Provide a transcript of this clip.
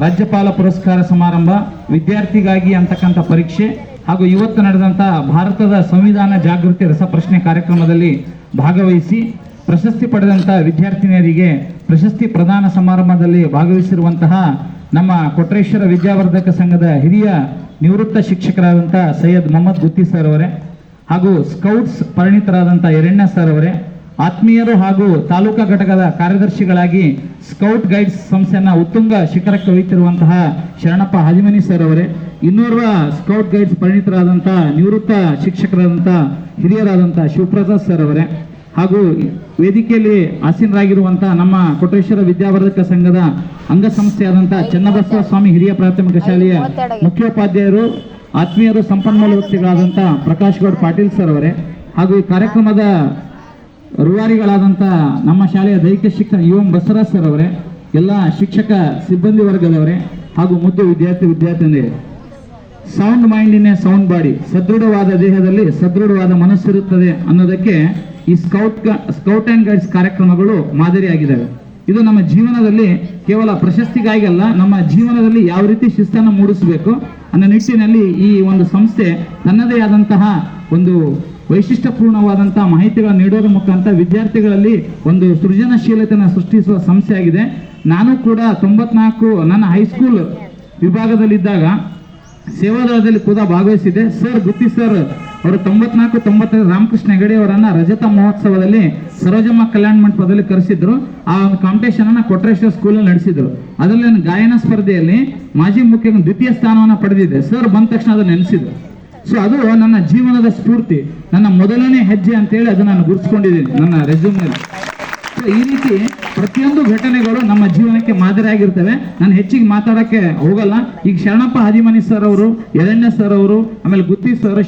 ರಾಜ್ಯಪಾಲ ಪುರಸ್ಕಾರ ಸಮಾರಂಭ, ವಿದ್ಯಾರ್ಥಿಗಾಗಿ ಅಂತಕ್ಕಂಥ ಪರೀಕ್ಷೆ ಹಾಗೂ ಇವತ್ತು ನಡೆದಂಥ ಭಾರತದ ಸಂವಿಧಾನ ಜಾಗೃತಿ ರಸಪ್ರಶ್ನೆ ಕಾರ್ಯಕ್ರಮದಲ್ಲಿ ಭಾಗವಹಿಸಿ ಪ್ರಶಸ್ತಿ ಪಡೆದಂಥ ವಿದ್ಯಾರ್ಥಿನಿಯರಿಗೆ ಪ್ರಶಸ್ತಿ ಪ್ರದಾನ ಸಮಾರಂಭದಲ್ಲಿ ಭಾಗವಹಿಸಿರುವಂತಹ ನಮ್ಮ ಕೊಟ್ರೇಶ್ವರ ವಿದ್ಯಾವರ್ಧಕ ಸಂಘದ ಹಿರಿಯ ನಿವೃತ್ತ ಶಿಕ್ಷಕರಾದಂಥ ಸೈಯದ್ ಮೊಹಮ್ಮದ್ ಗುತ್ತಿ ಸರ್ ಅವರೇ ಹಾಗೂ ಸ್ಕೌಟ್ಸ್ ಪರಿಣಿತರಾದಂಥ ಎರಣ್ಯ ಸರ್ ಅವರೇ, ಆತ್ಮೀಯರು ಹಾಗೂ ತಾಲೂಕಾ ಘಟಕದ ಕಾರ್ಯದರ್ಶಿಗಳಾಗಿ ಸ್ಕೌಟ್ ಗೈಡ್ಸ್ ಸಂಸ್ಥೆಯನ್ನು ಉತ್ತುಂಗ ಶಿಖರಕ್ಕೆ ಒಯ್ತಿರುವಂತಹ ಶರಣಪ್ಪ ಹಾಜಿಮನಿ ಸರ್ ಅವರೇ, ಇನ್ನೋರ್ವ ಸ್ಕೌಟ್ ಗೈಡ್ಸ್ ಪರಿಣಿತರಾದಂಥ ನಿವೃತ್ತ ಶಿಕ್ಷಕರಾದಂಥ ಹಿರಿಯರಾದಂಥ ಶಿವಪ್ರಸಾದ್ ಸರ್ ಅವರೇ ಹಾಗೂ ವೇದಿಕೆಯಲ್ಲಿ ಆಸೀನರಾಗಿರುವಂತಹ ನಮ್ಮ ಕೊಟ್ರೇಶ್ವರ ವಿದ್ಯಾವರ್ಧಕ ಸಂಘದ ಅಂಗಸಂಸ್ಥೆಯಾದಂತಹ ಚನ್ನಬಸವ ಸ್ವಾಮಿ ಹಿರಿಯ ಪ್ರಾಥಮಿಕ ಶಾಲೆಯ ಮುಖ್ಯೋಪಾಧ್ಯಾಯರು, ಆತ್ಮೀಯರು, ಸಂಪನ್ಮೂಲ ವ್ಯಕ್ತಿಗಳಾದಂಥ ಪ್ರಕಾಶ್ ಗೌಡ್ ಪಾಟೀಲ್ ಸರ್ ಅವರೇ ಹಾಗೂ ಈ ಕಾರ್ಯಕ್ರಮದ ರೂವಾರಿಗಳಾದಂಥ ನಮ್ಮ ಶಾಲೆಯ ದೈಹಿಕ ಶಿಕ್ಷಕ ಯುವಂ ಬಸವರಾಜ್ ಸರ್ ಅವರೇ, ಎಲ್ಲ ಶಿಕ್ಷಕ ಸಿಬ್ಬಂದಿ ವರ್ಗದವರೇ ಹಾಗೂ ಮುದ್ದು ವಿದ್ಯಾರ್ಥಿನಿಯರೇ. Sound mind in a sound body, ಸದೃಢವಾದ ದೇಹದಲ್ಲಿ ಸದೃಢವಾದ ಮನಸ್ಸಿರುತ್ತದೆ ಅನ್ನೋದಕ್ಕೆ ಈ ಸ್ಕೌಟ್ ಅಂಡ್ ಗೈಡ್ಸ್ ಕಾರ್ಯಕ್ರಮಗಳು ಮಾದರಿಯಾಗಿದ್ದಾವೆ. ಇದು ನಮ್ಮ ಜೀವನದಲ್ಲಿ ಕೇವಲ ಪ್ರಶಸ್ತಿಗಾಗಿ ಅಲ್ಲ, ನಮ್ಮ ಜೀವನದಲ್ಲಿ ಯಾವ ರೀತಿ ಶಿಸ್ತನ್ನು ಮೂಡಿಸಬೇಕು ಅನ್ನೋ ನಿಟ್ಟಿನಲ್ಲಿ ಈ ಒಂದು ಸಂಸ್ಥೆ ತನ್ನದೇ ಆದಂತಹ ಒಂದು ವೈಶಿಷ್ಟ್ಯಪೂರ್ಣವಾದಂತಹ ಮಾಹಿತಿಗಳನ್ನು ನೀಡೋದ್ರ ಮುಖಾಂತರ ವಿದ್ಯಾರ್ಥಿಗಳಲ್ಲಿ ಒಂದು ಸೃಜನಶೀಲತೆಯನ್ನು ಸೃಷ್ಟಿಸುವ ಸಂಸ್ಥೆಯಾಗಿದೆ. ನಾನು ಕೂಡ 94 ನನ್ನ ಹೈಸ್ಕೂಲ್ ವಿಭಾಗದಲ್ಲಿದ್ದಾಗ ಸೇವಾದಳದಲ್ಲಿ ಕೂಡ ಭಾಗವಹಿಸಿದ್ದೆ. ಸರ್ ಗುತ್ತಿ ಸರ್ ಅವರು 94-95 ರಾಮಕೃಷ್ಣ ಹೆಗಡೆ ಅವರನ್ನ ರಜತ ಮಹೋತ್ಸವದಲ್ಲಿ ಸರೋಜಮ್ಮ ಕಲ್ಯಾಣ ಮಂಟಪದಲ್ಲಿ ಕರೆಸಿದ್ರು. ಆ ಒಂದು ಕಾಂಪಿಟೇಷನ್ ಅನ್ನ ಕೊಟ್ರೇಶ್ವರ ಸ್ಕೂಲಲ್ಲಿ ನಡೆಸಿದ್ರು. ಅದರಲ್ಲಿ ನಾನು ಗಾಯನ ಸ್ಪರ್ಧೆಯಲ್ಲಿ ಮಾಜಿ ಮುಖ್ಯ ದ್ವಿತೀಯ ಸ್ಥಾನವನ್ನು ಪಡೆದಿದ್ದೆ. ಸರ್ ಬಂದ ತಕ್ಷಣ ಅದನ್ನು ನೆನೆಸಿದ್ರು. ಸೊ ಅದು ನನ್ನ ಜೀವನದ ಸ್ಫೂರ್ತಿ, ನನ್ನ ಮೊದಲನೇ ಹೆಜ್ಜೆ ಅಂತೇಳಿ ಅದು ನಾನು ಗುರುತಿಸ್ಕೊಂಡಿದ್ದೀನಿ ನನ್ನ ರೆಸ್ಯೂಮ್ನಲ್ಲಿ. ಸೊ ಈ ರೀತಿ ಪ್ರತಿಯೊಂದು ಘಟನೆಗಳು ನಮ್ಮ ಜೀವನಕ್ಕೆ ಮಾದರಿಯಾಗಿರ್ತವೆ. ನಾನು ಹೆಚ್ಚಿಗೆ ಮಾತಾಡೋಕ್ಕೆ ಹೋಗಲ್ಲ. ಈಗ ಶರಣಪ್ಪ ಹಾಜಿಮನಿ ಸರ್ ಅವರು, ಎರಣ್ಯ ಸರ್ ಅವರು, ಆಮೇಲೆ ಗುತ್ತಿ ಸರ್,